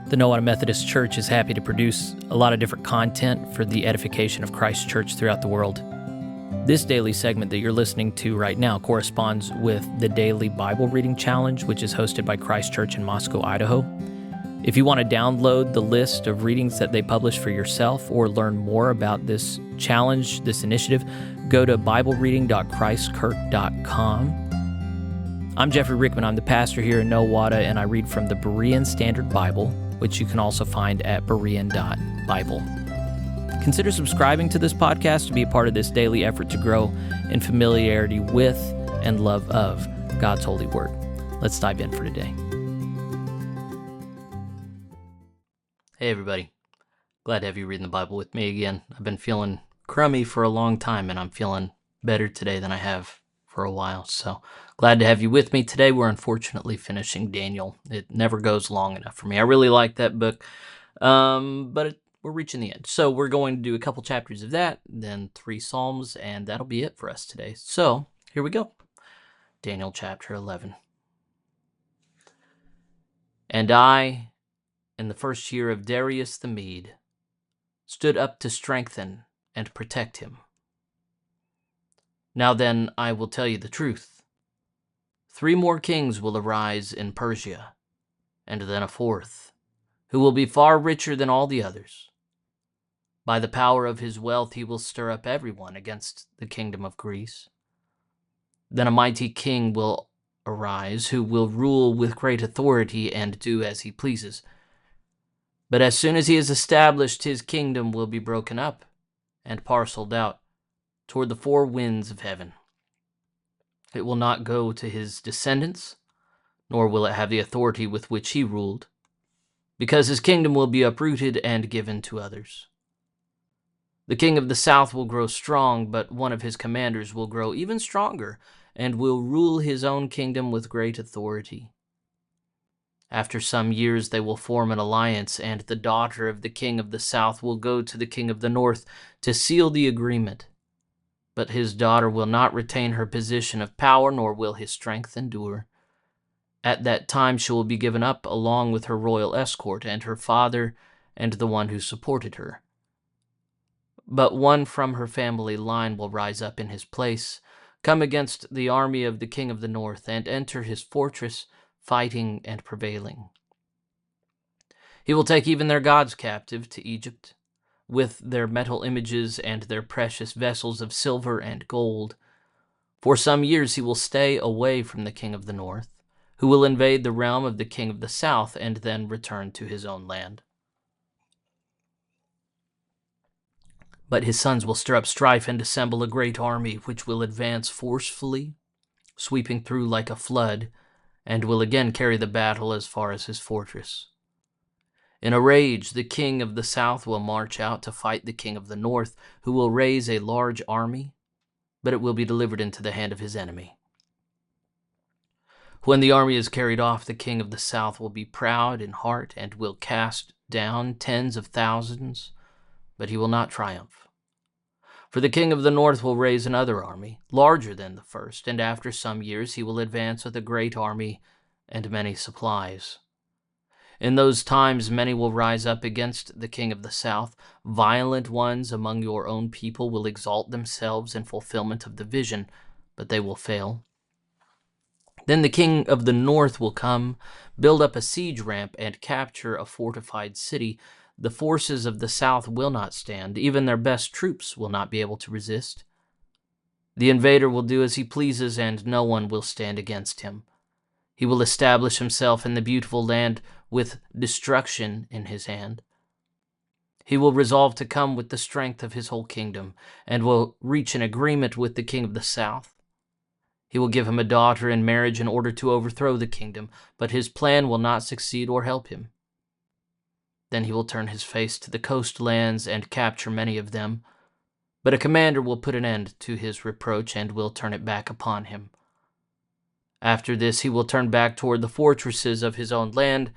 The Noah Methodist Church is happy to produce a lot of different content for the edification of Christ's church throughout the world. This daily segment that you're listening to right now corresponds with the Daily Bible Reading Challenge, which is hosted by Christ Church in Moscow, Idaho. If you want to download the list of readings that they publish for yourself or learn more about this challenge, this initiative, go to biblereading.christkirk.com. I'm Jeffrey Rickman. I'm the pastor here in Nowata, and I read from the Berean Standard Bible, which you can also find at berean.bible. Consider subscribing to this podcast to be a part of this daily effort to grow in familiarity with and love of God's holy word. Let's dive in for today. Hey everybody, glad to have you reading the Bible with me again. I've been feeling crummy for a long time, and I'm feeling better today than I have for a while, so glad to have you with me today. We're unfortunately finishing Daniel. It never goes long enough for me. I really like that book, but we're reaching the end. So we're going to do a couple chapters of that, then 3 Psalms, and that'll be it for us today. So here we go. Daniel chapter 11. And I, in the first year of Darius the Mede, stood up to strengthen and protect him. Now then, I will tell you the truth. 3 more kings will arise in Persia, and then a 4th, who will be far richer than all the others. By the power of his wealth he will stir up everyone against the kingdom of Greece. Then a mighty king will arise, who will rule with great authority and do as he pleases. But as soon as he is established, his kingdom will be broken up and parceled out toward the 4 winds of heaven. It will not go to his descendants, nor will it have the authority with which he ruled, because his kingdom will be uprooted and given to others. The king of the south will grow strong, but one of his commanders will grow even stronger and will rule his own kingdom with great authority. After some years they will form an alliance, and the daughter of the king of the south will go to the king of the north to seal the agreement. But his daughter will not retain her position of power, nor will his strength endure. At that time she will be given up along with her royal escort and her father and the one who supported her. But one from her family line will rise up in his place, come against the army of the king of the north, and enter his fortress, fighting and prevailing. He will take even their gods captive to Egypt, with their metal images and their precious vessels of silver and gold. For some years he will stay away from the king of the north, who will invade the realm of the king of the south and then return to his own land. But his sons will stir up strife and assemble a great army, which will advance forcefully, sweeping through like a flood, and will again carry the battle as far as his fortress. In a rage, the king of the south will march out to fight the king of the north, who will raise a large army, but it will be delivered into the hand of his enemy. When the army is carried off, the king of the south will be proud in heart and will cast down tens of thousands, but he will not triumph. For the king of the north will raise another army, larger than the first, and after some years he will advance with a great army and many supplies. In those times many will rise up against the king of the south. Violent ones among your own people will exalt themselves in fulfillment of the vision, but they will fail. Then the king of the north will come, build up a siege ramp, and capture a fortified city. The forces of the south will not stand. Even their best troops will not be able to resist. The invader will do as he pleases, and no one will stand against him. He will establish himself in the beautiful land with destruction in his hand. He will resolve to come with the strength of his whole kingdom, and will reach an agreement with the king of the south. He will give him a daughter in marriage in order to overthrow the kingdom, but his plan will not succeed or help him. Then he will turn his face to the coastlands and capture many of them, but a commander will put an end to his reproach and will turn it back upon him. After this he will turn back toward the fortresses of his own land,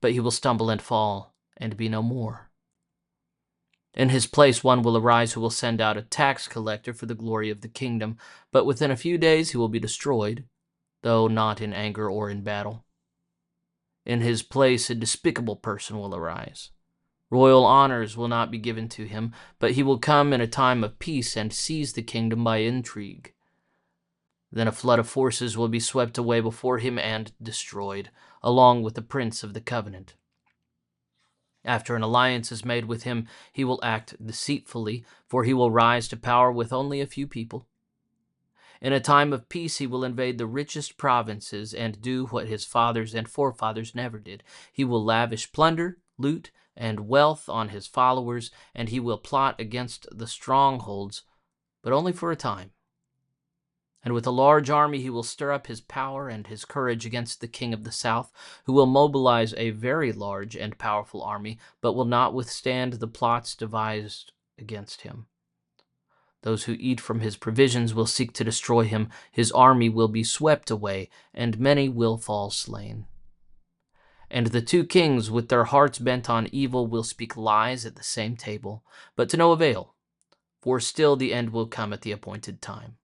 but he will stumble and fall and be no more. In his place one will arise who will send out a tax collector for the glory of the kingdom, but within a few days he will be destroyed, though not in anger or in battle. In his place, a despicable person will arise. Royal honors will not be given to him, but he will come in a time of peace and seize the kingdom by intrigue. Then a flood of forces will be swept away before him and destroyed, along with the prince of the covenant. After an alliance is made with him, he will act deceitfully, for he will rise to power with only a few people. In a time of peace, he will invade the richest provinces and do what his fathers and forefathers never did. He will lavish plunder, loot, and wealth on his followers, and he will plot against the strongholds, but only for a time. And with a large army he will stir up his power and his courage against the king of the south, who will mobilize a very large and powerful army, but will not withstand the plots devised against him. Those who eat from his provisions will seek to destroy him. His army will be swept away, and many will fall slain. And the two kings, with their hearts bent on evil, will speak lies at the same table, but to no avail, for still the end will come at the appointed time.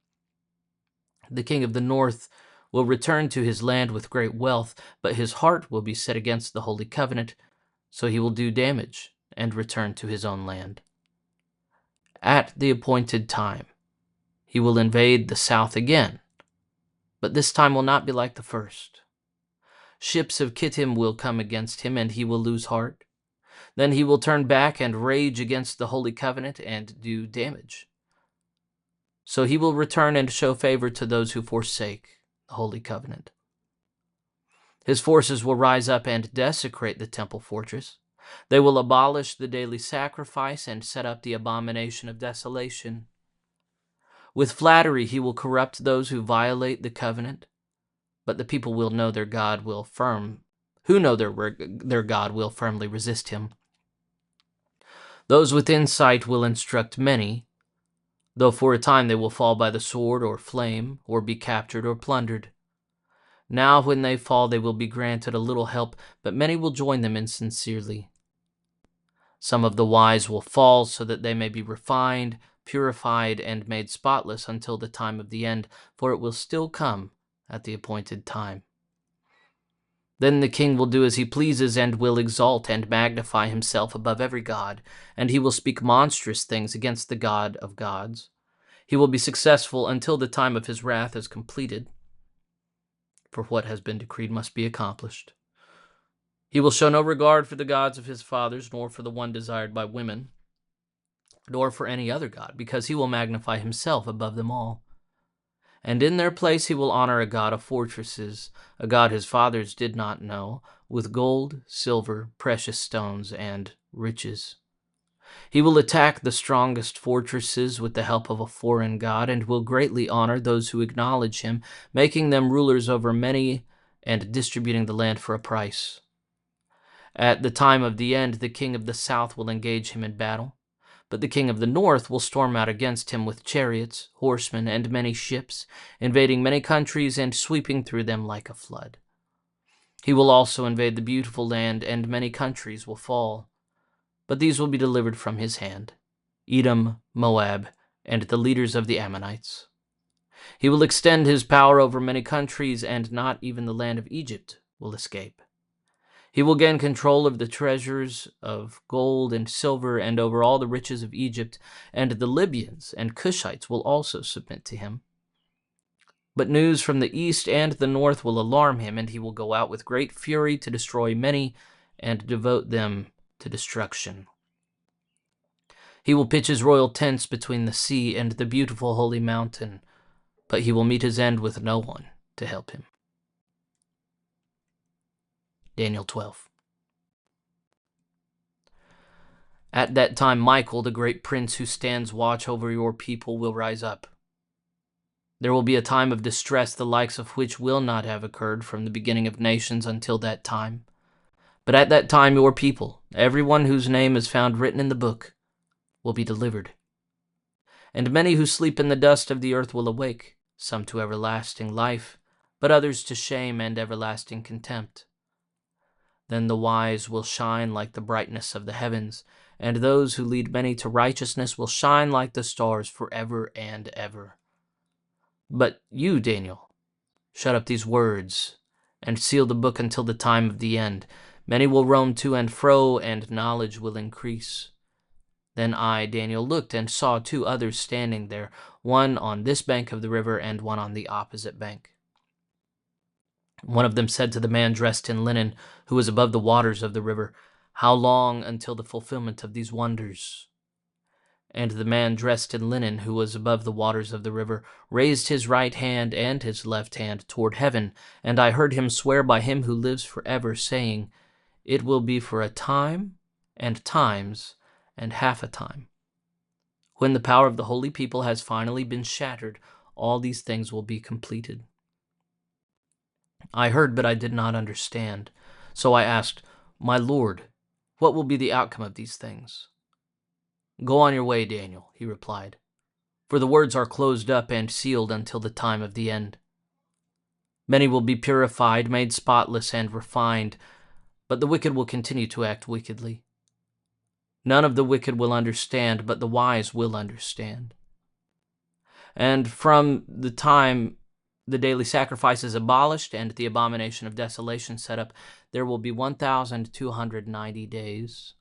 The king of the north will return to his land with great wealth, but his heart will be set against the holy covenant, so he will do damage and return to his own land. At the appointed time, he will invade the south again, but this time will not be like the first. Ships of Kittim will come against him, and he will lose heart. Then he will turn back and rage against the holy covenant and do damage. So he will return and show favor to those who forsake the holy covenant. His forces will rise up and desecrate the temple fortress. They will abolish the daily sacrifice and set up the abomination of desolation. With flattery he will corrupt those who violate the covenant, but the people will know their God will their God will firmly resist him. Those with insight will instruct many, though for a time they will fall by the sword or flame, or be captured or plundered. Now when they fall they will be granted a little help, but many will join them insincerely. Some of the wise will fall so that they may be refined, purified, and made spotless until the time of the end, for it will still come at the appointed time. Then the king will do as he pleases and will exalt and magnify himself above every god, and he will speak monstrous things against the God of gods. He will be successful until the time of his wrath is completed, for what has been decreed must be accomplished. He will show no regard for the gods of his fathers, nor for the one desired by women, nor for any other god, because he will magnify himself above them all. And in their place he will honor a god of fortresses, a god his fathers did not know, with gold, silver, precious stones, and riches. He will attack the strongest fortresses with the help of a foreign god, and will greatly honor those who acknowledge him, making them rulers over many and distributing the land for a price. At the time of the end, the king of the south will engage him in battle, but the king of the north will storm out against him with chariots, horsemen, and many ships, invading many countries and sweeping through them like a flood. He will also invade the beautiful land, and many countries will fall, but these will be delivered from his hand: Edom, Moab, and the leaders of the Ammonites. He will extend his power over many countries, and not even the land of Egypt will escape. He will gain control of the treasures of gold and silver and over all the riches of Egypt, and the Libyans and Cushites will also submit to him. But news from the east and the north will alarm him, and he will go out with great fury to destroy many and devote them to destruction. He will pitch his royal tents between the sea and the beautiful holy mountain, but he will meet his end with no one to help him. Daniel 12. At that time Michael, the great prince who stands watch over your people, will rise up. There will be a time of distress the likes of which will not have occurred from the beginning of nations until that time. But at that time your people, everyone whose name is found written in the book, will be delivered. And many who sleep in the dust of the earth will awake, some to everlasting life, but others to shame and everlasting contempt. Then the wise will shine like the brightness of the heavens, and those who lead many to righteousness will shine like the stars forever and ever. But you, Daniel, shut up these words and seal the book until the time of the end. Many will roam to and fro, and knowledge will increase. Then I, Daniel, looked and saw two others standing there, one on this bank of the river and one on the opposite bank. One of them said to the man dressed in linen, who was above the waters of the river, "How long until the fulfillment of these wonders?" And the man dressed in linen, who was above the waters of the river, raised his right hand and his left hand toward heaven, and I heard him swear by him who lives forever, saying, "It will be for a time, and times, and half a time. When the power of the holy people has finally been shattered, all these things will be completed." I heard, but I did not understand. So I asked, "My Lord, what will be the outcome of these things?" "Go on your way, Daniel," he replied, "for the words are closed up and sealed until the time of the end. Many will be purified, made spotless, and refined, but the wicked will continue to act wickedly. None of the wicked will understand, but the wise will understand. And from the time the daily sacrifice is abolished and the abomination of desolation set up, there will be 1,290 days.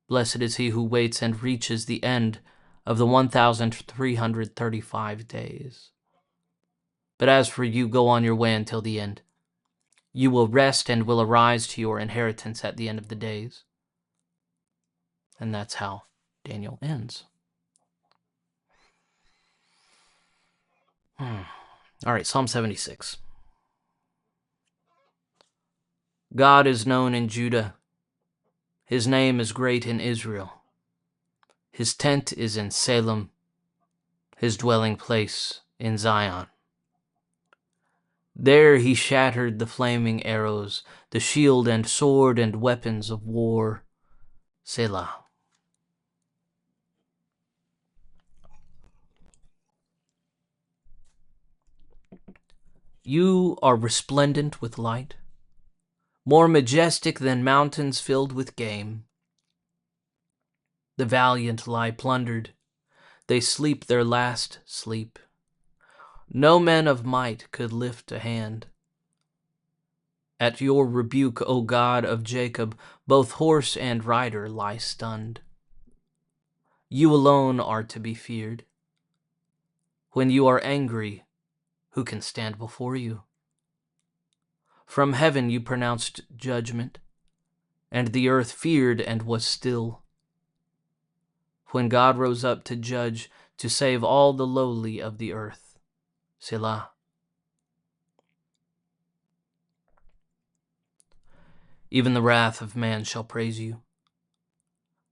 Blessed is he who waits and reaches the end of the 1,335 days. But as for you, go on your way until the end. You will rest and will arise to your inheritance at the end of the days." And that's how Daniel ends. All right, Psalm 76. God is known in Judah. His name is great in Israel. His tent is in Salem, his dwelling place in Zion. There he shattered the flaming arrows, the shield and sword and weapons of war. Selah. You are resplendent with light, more majestic than mountains filled with game. The valiant lie plundered, they sleep their last sleep. No men of might could lift a hand. At your rebuke, O God of Jacob, both horse and rider lie stunned. You alone are to be feared. When you are angry, who can stand before you? From heaven you pronounced judgment, and the earth feared and was still. When God rose up to judge, to save all the lowly of the earth. Selah. Even the wrath of man shall praise you.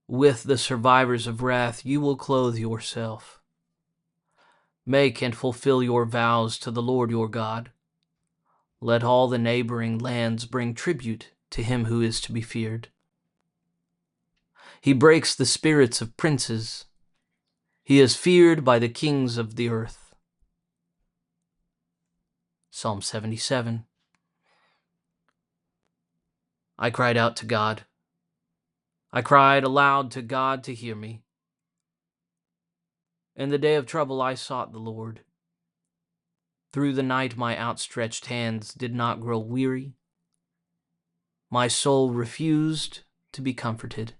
With the survivors of wrath you will clothe yourself. Make and fulfill your vows to the Lord your God. Let all the neighboring lands bring tribute to him who is to be feared. He breaks the spirits of princes. He is feared by the kings of the earth. Psalm 77. I cried out to God. I cried aloud to God to hear me. In the day of trouble I sought the Lord. Through the night my outstretched hands did not grow weary. My soul refused to be comforted.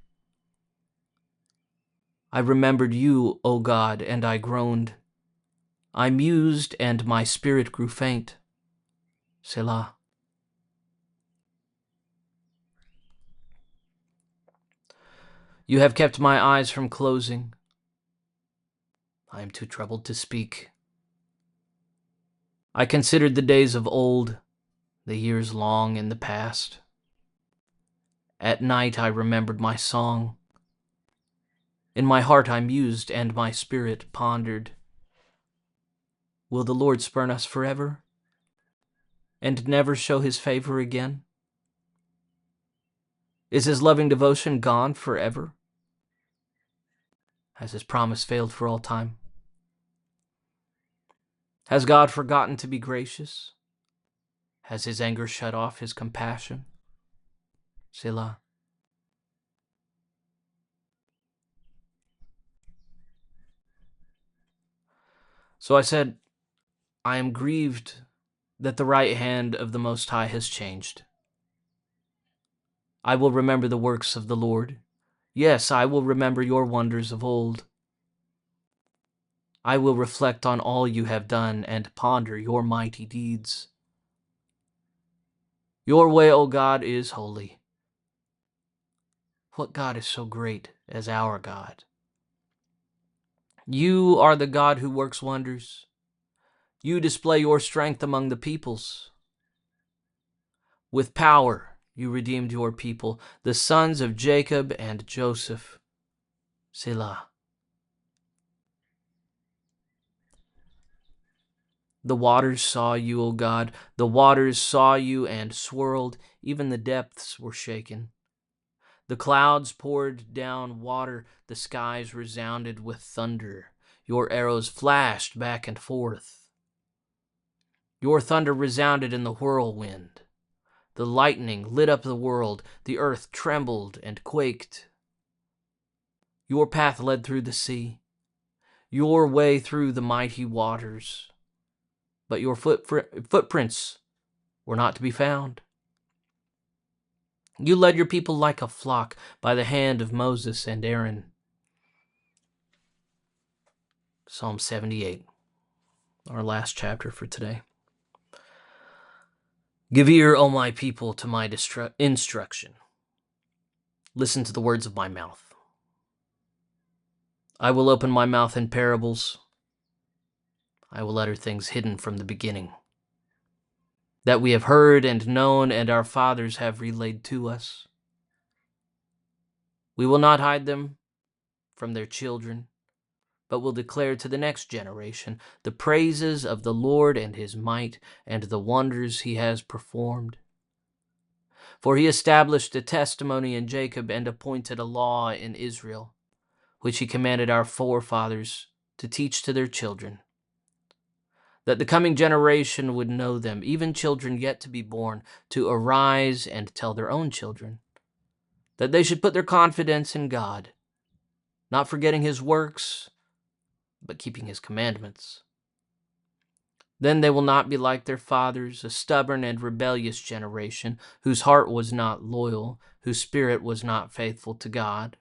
I remembered you, O God, and I groaned. I mused, and my spirit grew faint. Selah. You have kept my eyes from closing. I am too troubled to speak. I considered the days of old, the years long in the past. At night I remembered my song. In my heart I mused, and my spirit pondered. Will the Lord spurn us forever, and never show his favor again? Is his loving devotion gone forever? Has his promise failed for all time? Has God forgotten to be gracious? Has his anger shut off his compassion? Selah. So I said, I am grieved that the right hand of the Most High has changed. I will remember the works of the Lord. Yes, I will remember your wonders of old. I will reflect on all you have done and ponder your mighty deeds. Your way, O God, is holy. What God is so great as our God? You are the God who works wonders. You display your strength among the peoples. With power you redeemed your people, the sons of Jacob and Joseph. Selah. The waters saw you, O God. The waters saw you and swirled. Even the depths were shaken. The clouds poured down water. The skies resounded with thunder. Your arrows flashed back and forth. Your thunder resounded in the whirlwind. The lightning lit up the world. The earth trembled and quaked. Your path led through the sea. Your way through the mighty waters. But your footprints were not to be found. You led your people like a flock by the hand of Moses and Aaron. Psalm 78, our last chapter for today. Give ear, O my people, to my instruction. Listen to the words of my mouth. I will open my mouth in parables. I will utter things hidden from the beginning, that we have heard and known and our fathers have relayed to us. We will not hide them from their children, but will declare to the next generation the praises of the Lord and his might and the wonders he has performed. For he established a testimony in Jacob and appointed a law in Israel, which he commanded our forefathers to teach to their children, that the coming generation would know them, even children yet to be born, to arise and tell their own children, that they should put their confidence in God, not forgetting his works, but keeping his commandments. Then they will not be like their fathers, a stubborn and rebellious generation, whose heart was not loyal, whose spirit was not faithful to God.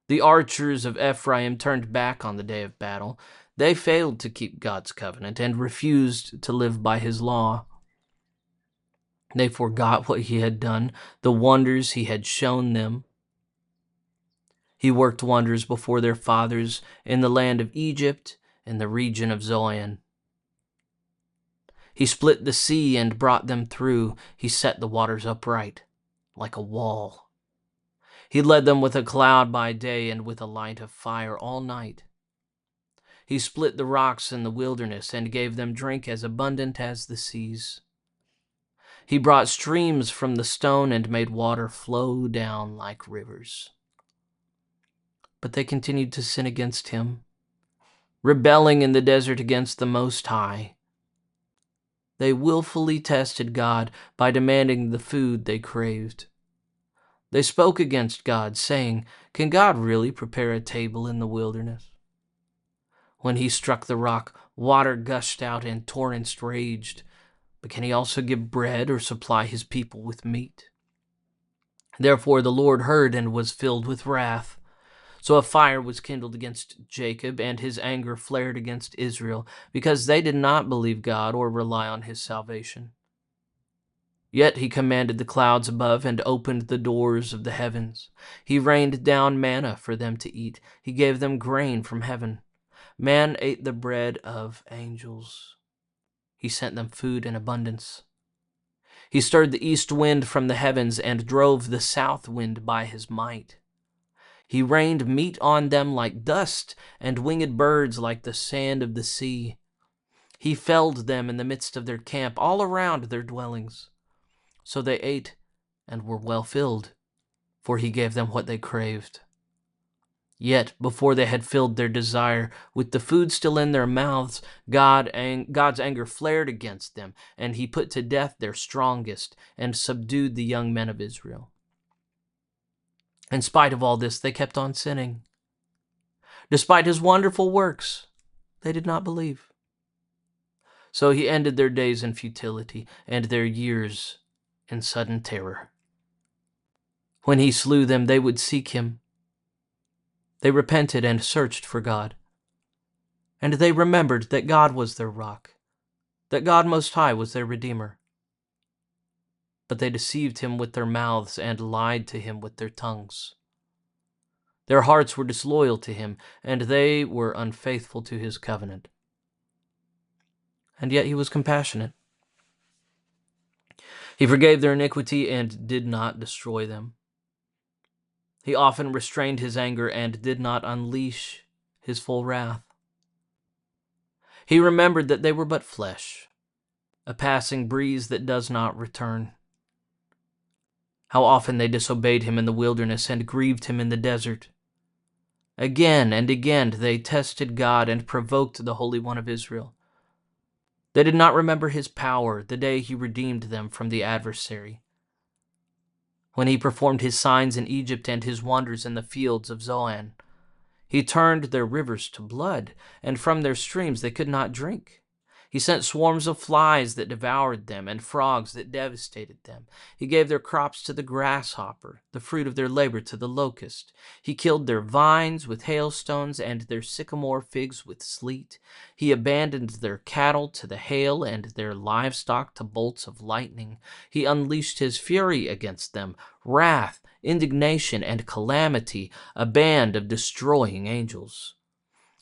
The archers of Ephraim turned back on the day of battle. They failed to keep God's covenant and refused to live by his law. They forgot what he had done, the wonders he had shown them. He worked wonders before their fathers in the land of Egypt, in the region of Zoan. He split the sea and brought them through. He set the waters upright, like a wall. He led them with a cloud by day and with a light of fire all night. He split the rocks in the wilderness and gave them drink as abundant as the seas. He brought streams from the stone and made water flow down like rivers. But they continued to sin against him, rebelling in the desert against the Most High. They willfully tested God by demanding the food they craved. They spoke against God, saying, "Can God really prepare a table in the wilderness?" When he struck the rock, water gushed out and torrents raged. But can he also give bread or supply his people with meat? Therefore the Lord heard and was filled with wrath. So a fire was kindled against Jacob, and his anger flared against Israel, because they did not believe God or rely on his salvation. Yet he commanded the clouds above and opened the doors of the heavens. He rained down manna for them to eat. He gave them grain from heaven. Man ate the bread of angels. He sent them food in abundance. He stirred the east wind from the heavens and drove the south wind by his might. He rained meat on them like dust, and winged birds like the sand of the sea. He felled them in the midst of their camp, all around their dwellings. So they ate and were well filled, for he gave them what they craved. Yet before they had filled their desire, with the food still in their mouths, God's anger flared against them, and he put to death their strongest and subdued the young men of Israel. In spite of all this, they kept on sinning. Despite his wonderful works, they did not believe. So he ended their days in futility and their years in sudden terror. When he slew them, they would seek him. They repented and searched for God. And they remembered that God was their rock, that God Most High was their Redeemer. But they deceived him with their mouths and lied to him with their tongues. Their hearts were disloyal to him, and they were unfaithful to his covenant. And yet he was compassionate. He forgave their iniquity and did not destroy them. He often restrained his anger and did not unleash his full wrath. He remembered that they were but flesh, a passing breeze that does not return. How often they disobeyed him in the wilderness and grieved him in the desert. Again and again they tested God and provoked the Holy One of Israel. They did not remember his power the day he redeemed them from the adversary, when he performed his signs in Egypt and his wonders in the fields of Zoan. He turned their rivers to blood, and from their streams they could not drink. He sent swarms of flies that devoured them, and frogs that devastated them. He gave their crops to the grasshopper, the fruit of their labor to the locust. He killed their vines with hailstones, and their sycamore figs with sleet. He abandoned their cattle to the hail, and their livestock to bolts of lightning. He unleashed his fury against them, wrath, indignation, and calamity, a band of destroying angels.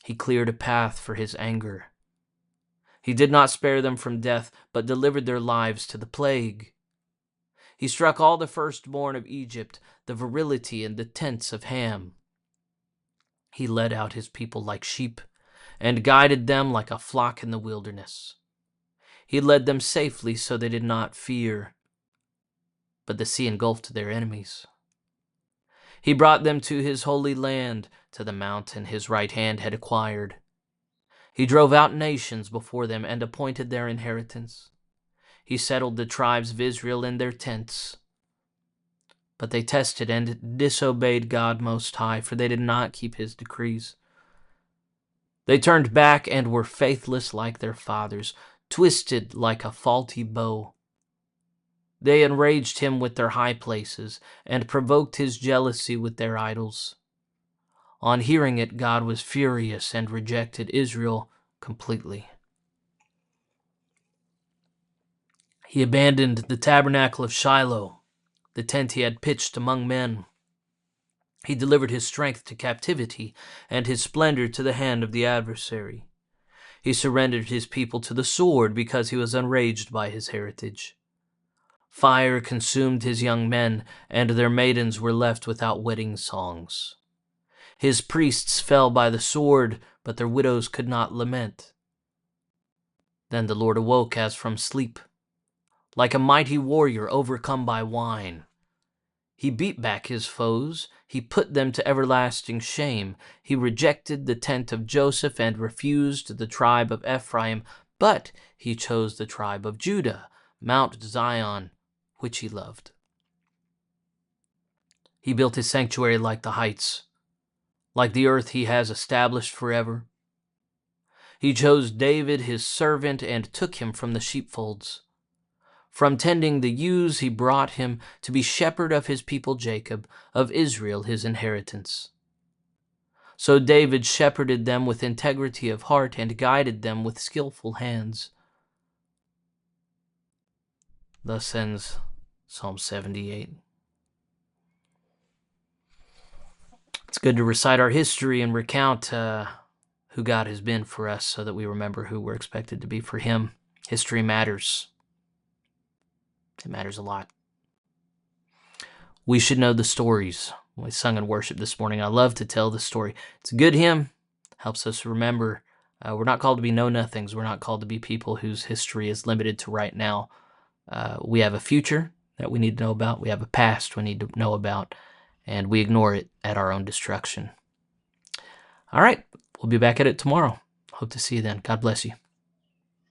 He cleared a path for his anger. He did not spare them from death, but delivered their lives to the plague. He struck all the firstborn of Egypt, the virility in the tents of Ham. He led out his people like sheep, and guided them like a flock in the wilderness. He led them safely so they did not fear, but the sea engulfed their enemies. He brought them to his holy land, to the mountain his right hand had acquired. He drove out nations before them and appointed their inheritance. He settled the tribes of Israel in their tents. But they tested and disobeyed God Most High, for they did not keep his decrees. They turned back and were faithless like their fathers, twisted like a faulty bow. They enraged him with their high places and provoked his jealousy with their idols. On hearing it, God was furious and rejected Israel completely. He abandoned the tabernacle of Shiloh, the tent he had pitched among men. He delivered his strength to captivity and his splendor to the hand of the adversary. He surrendered his people to the sword because he was enraged by his heritage. Fire consumed his young men, and their maidens were left without wedding songs. His priests fell by the sword, but their widows could not lament. Then the Lord awoke as from sleep, like a mighty warrior overcome by wine. He beat back his foes. He put them to everlasting shame. He rejected the tent of Joseph and refused the tribe of Ephraim, but he chose the tribe of Judah, Mount Zion, which he loved. He built his sanctuary like the heights, like the earth he has established forever. He chose David his servant and took him from the sheepfolds. From tending the ewes he brought him to be shepherd of his people Jacob, of Israel his inheritance. So David shepherded them with integrity of heart and guided them with skillful hands. Thus ends Psalm 78. It's good to recite our history and recount who God has been for us so that we remember who we're expected to be for him. History matters. It matters a lot. We should know the stories. We sung in worship this morning. I love to tell the story. It's a good hymn. Helps us remember we're not called to be know-nothings. We're not called to be people whose history is limited to right now. We have a future that we need to know about. We have a past we need to know about. And we ignore it at our own destruction. All right. We'll be back at it tomorrow. Hope to see you then. God bless you.